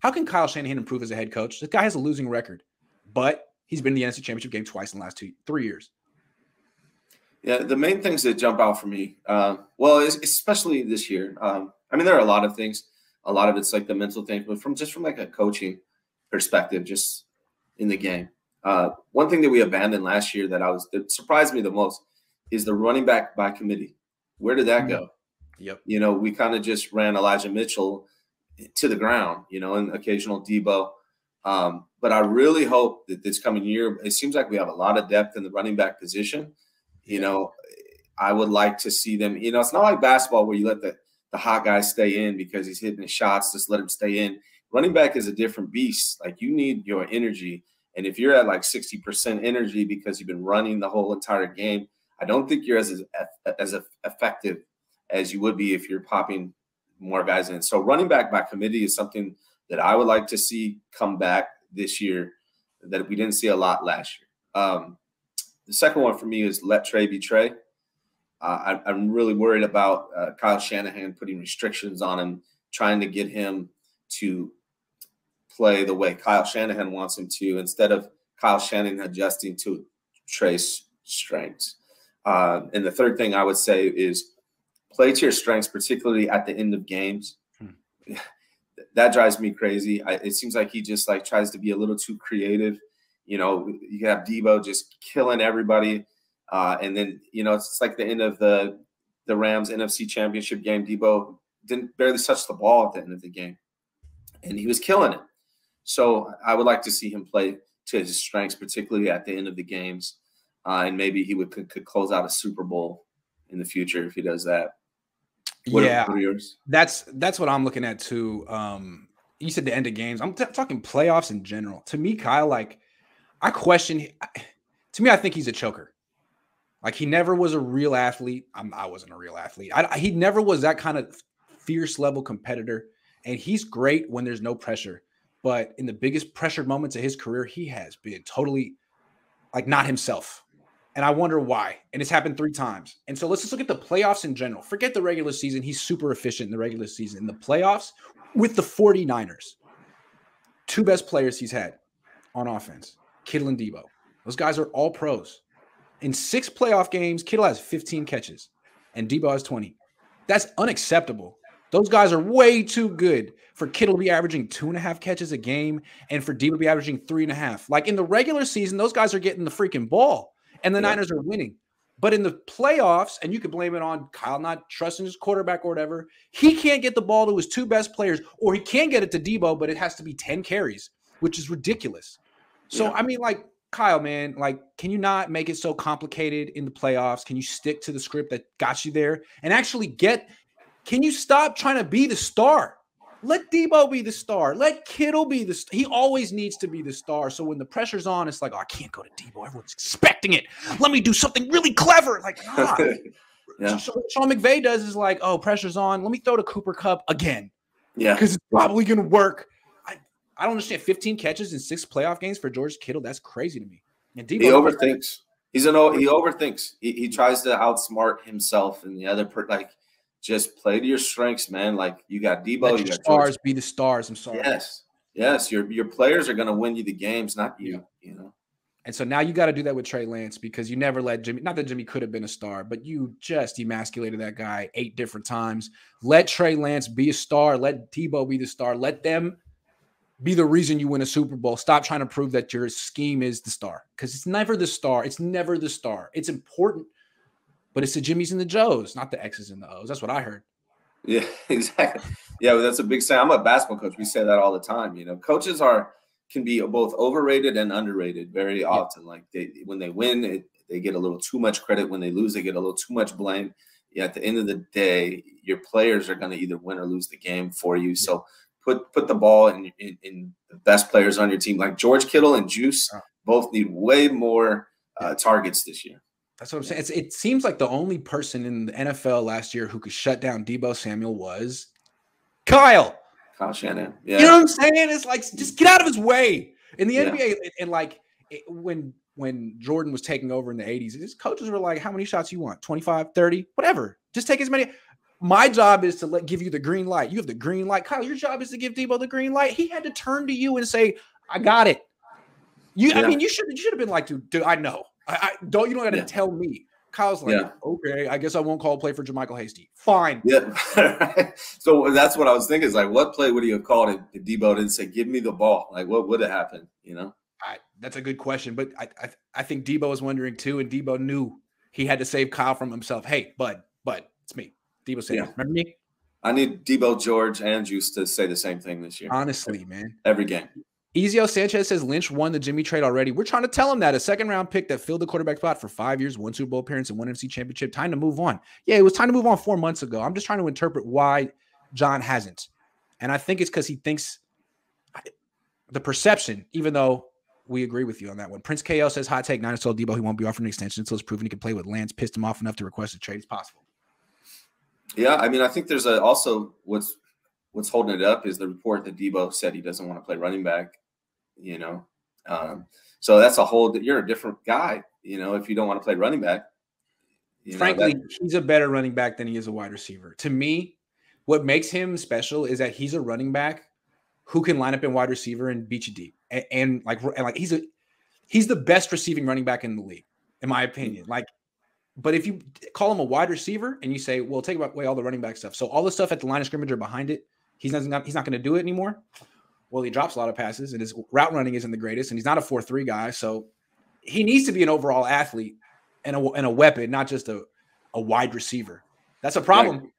How can Kyle Shanahan improve as a head coach? This guy has a losing record, but he's been in the NFC Championship game twice in the last 3 years. Yeah, the main things that jump out for me, well, especially this year. I mean, there are a lot of things. A lot of it's like the mental thing, but from like a coaching perspective, just in the game. One thing that we abandoned last year that surprised me the most is the running back by committee. Where did that go? Yep. You know, we kind of just ran Elijah Mitchell to the ground, you know, and occasional Debo. But I really hope that this coming year, it seems like we have a lot of depth in the running back position. You know, I would like to see them. You know, it's not like basketball where you let the hot guy stay in because he's hitting his shots. Just let him stay in. Running back is a different beast. Like, you need your energy. And if you're at like 60% energy because you've been running the whole entire game, I don't think you're as effective as you would be if you're popping more guys in. So running back by committee is something that I would like to see come back this year that we didn't see a lot last year. The second one for me is let Trey be Trey. I'm really worried about Kyle Shanahan putting restrictions on him, trying to get him to play the way Kyle Shanahan wants him to, instead of Kyle Shanahan adjusting to Trey's strengths. And the third thing I would say is play to your strengths, particularly at the end of games. That drives me crazy. It seems like he just like tries to be a little too creative. You know, you have Debo just killing everybody. And then, you know, it's like the end of the Rams NFC Championship game. Debo didn't barely touch the ball at the end of the game, and he was killing it. So I would like to see him play to his strengths, particularly at the end of the games. And maybe he could close out a Super Bowl in the future if he does that. What are yours? That's what I'm looking at too. You said the end of games. I'm talking playoffs in general. To me, Kyle, like, I question. To me, I think he's a choker. Like, he never was a real athlete. I wasn't a real athlete. He never was that kind of fierce level competitor. And he's great when there's no pressure. But in the biggest pressured moments of his career, he has been totally like not himself. And I wonder why. And it's happened 3 times. And so let's just look at the playoffs in general. Forget the regular season. He's super efficient in the regular season. In the playoffs with the 49ers, 2 best players he's had on offense, Kittle and Debo. Those guys are all pros. In 6 playoff games, Kittle has 15 catches and Debo has 20. That's unacceptable. Those guys are way too good for Kittle to be averaging 2.5 catches a game and for Debo to be averaging 3.5. Like, in the regular season, those guys are getting the freaking ball and the Niners are winning. But in the playoffs, and you could blame it on Kyle not trusting his quarterback or whatever, he can't get the ball to his 2 best players, or he can get it to Debo, but it has to be 10 carries, which is ridiculous. So, I mean, like, Kyle, man, like, can you not make it so complicated in the playoffs? Can you stick to the script that got you there and actually can you stop trying to be the star? Let Debo be the star. Let Kittle be the star. He always needs to be the star. So when the pressure's on, it's like, oh, I can't go to Debo. Everyone's expecting it. Let me do something really clever. Like, So what Sean McVay does is like, oh, pressure's on. Let me throw to Cooper Kupp again. Yeah. Because it's probably going to work. I don't understand. 15 catches in 6 playoff games for George Kittle. That's crazy to me. And Debo, he overthinks. He overthinks. He tries to outsmart himself and the other just play to your strengths, man. Like, you got Debo, you got stars George. Be the stars. I'm sorry. Yes. Your players are going to win you the games, not you. You know. And so now you got to do that with Trey Lance, because you never let Jimmy. Not that Jimmy could have been a star, but you just emasculated that guy 8 different times. Let Trey Lance be a star. Let Debo be the star. Let them be the reason you win a Super Bowl. Stop trying to prove that your scheme is the star, because it's never the star. It's never the star. It's important, but it's the Jimmys and the Joes, not the X's and the O's. That's what I heard. Yeah, exactly. Yeah, but that's a big saying. I'm a basketball coach. We say that all the time. You know, coaches can be both overrated and underrated very often. Like, when they win, they get a little too much credit. When they lose, they get a little too much blame. Yeah, at the end of the day, your players are going to either win or lose the game for you. So put the ball in the best players on your team. Like George Kittle and Juice both need way more targets this year. That's what I'm saying. It seems like the only person in the NFL last year who could shut down Debo Samuel was Kyle Shanahan. Yeah. You know what I'm saying? It's like, just get out of his way. In the NBA, and like when Jordan was taking over in the 80s, his coaches were like, how many shots you want? 25, 30, whatever. Just take as many. My job is to give you the green light. You have the green light. Kyle, your job is to give Debo the green light. He had to turn to you and say, I got it. I mean, you should have been like, dude, I know. You don't got to tell me. Kyle's like, okay, I guess I won't call a play for JaMychal Hasty. Fine. Yeah. So that's what I was thinking. Is like, what play would he have called if Debo didn't say, give me the ball? Like, what would have happened, you know? That's a good question. But I think Debo was wondering too, and Debo knew he had to save Kyle from himself. Hey, bud, it's me. Debo said, remember me? I need Debo, George, and Juice to say the same thing this year. Honestly, man. Every game. Ezio Sanchez says Lynch won the Jimmy trade already. We're trying to tell him that. A second-round pick that filled the quarterback spot for 5 years, 1 Super Bowl appearance, and 1 NFC championship. Time to move on. Yeah, it was time to move on 4 months ago. I'm just trying to interpret why John hasn't. And I think it's because he thinks the perception, even though we agree with you on that one. Prince KO says, hot take, Niners told Debo he won't be offered an extension until it's proven he can play with Lance. Pissed him off enough to request a trade. It's possible. Yeah, I mean, I think there's also what's holding it up is the report that Debo said he doesn't want to play running back. You know, so that's you're a different guy, you know, if you don't want to play running back. Frankly, he's a better running back than he is a wide receiver. To me, what makes him special is that he's a running back who can line up in wide receiver and beat you deep. And he's the best receiving running back in the league, in my opinion. But if you call him a wide receiver and you say, well, take away all the running back stuff. So all the stuff at the line of scrimmage or behind it, he's not going to do it anymore. Well, he drops a lot of passes, and his route running isn't the greatest, and he's not a 4-3 guy. So he needs to be an overall athlete and a weapon, not just a wide receiver. That's a problem. Like,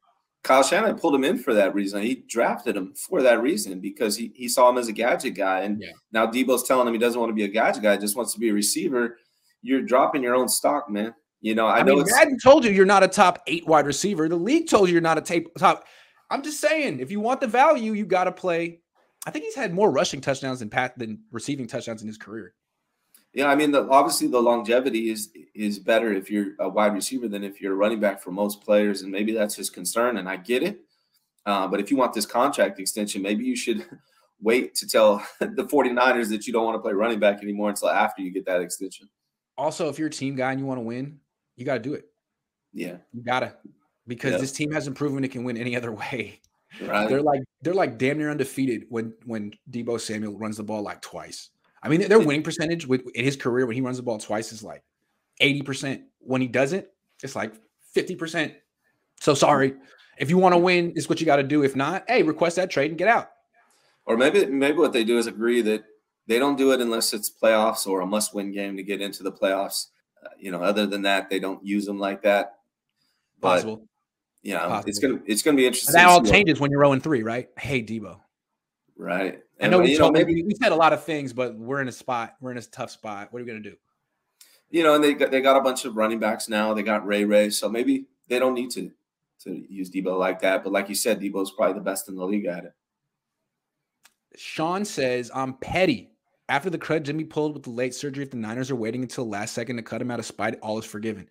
Kyle Shanahan pulled him in for that reason. He drafted him for that reason because he saw him as a gadget guy. And now Debo's telling him he doesn't want to be a gadget guy, just wants to be a receiver. You're dropping your own stock, man. You know, I know Madden told you you're not a top 8 wide receiver. The league told you you're not a top. I'm just saying, if you want the value, you got to play. I think he's had more rushing touchdowns than receiving touchdowns in his career. Yeah, I mean, obviously the longevity is better if you're a wide receiver than if you're a running back for most players, and maybe that's his concern, and I get it. But if you want this contract extension, maybe you should wait to tell the 49ers that you don't want to play running back anymore until after you get that extension. Also, if you're a team guy and you want to win, you got to do it. Yeah. You got to. Because this team hasn't proven it can win any other way. Right. They're like damn near undefeated when Deebo Samuel runs the ball like twice. I mean, their winning percentage in his career when he runs the ball twice is like 80%. When he doesn't, it's like 50%. So sorry. If you want to win, it's what you got to do. If not, hey, request that trade and get out. Or maybe what they do is agree that they don't do it unless it's playoffs or a must-win game to get into the playoffs. Other than that, they don't use them like that. Possible. Yeah, it's gonna be interesting. That all changes when you're 0-3, right? Hey, Debo. Right. And I know we said a lot of things, but we're in a spot. We're in a tough spot. What are we gonna do? And they got a bunch of running backs now. They got Ray, so maybe they don't need to use Debo like that. But like you said, Debo's probably the best in the league at it. Sean says, I'm petty. After the crud Jimmy pulled with the late surgery, if the Niners are waiting until the last second to cut him out of spite, all is forgiven.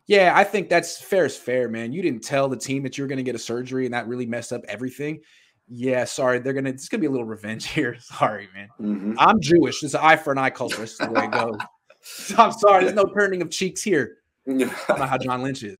Yeah, I think that's fair is fair, man. You didn't tell the team that you were going to get a surgery, and that really messed up everything. Yeah, sorry. It's going to be a little revenge here. Sorry, man. Mm-hmm. I'm Jewish. It's an eye for an eye culture. That's the way it goes. I'm sorry. There's no turning of cheeks here. I don't know how John Lynch is.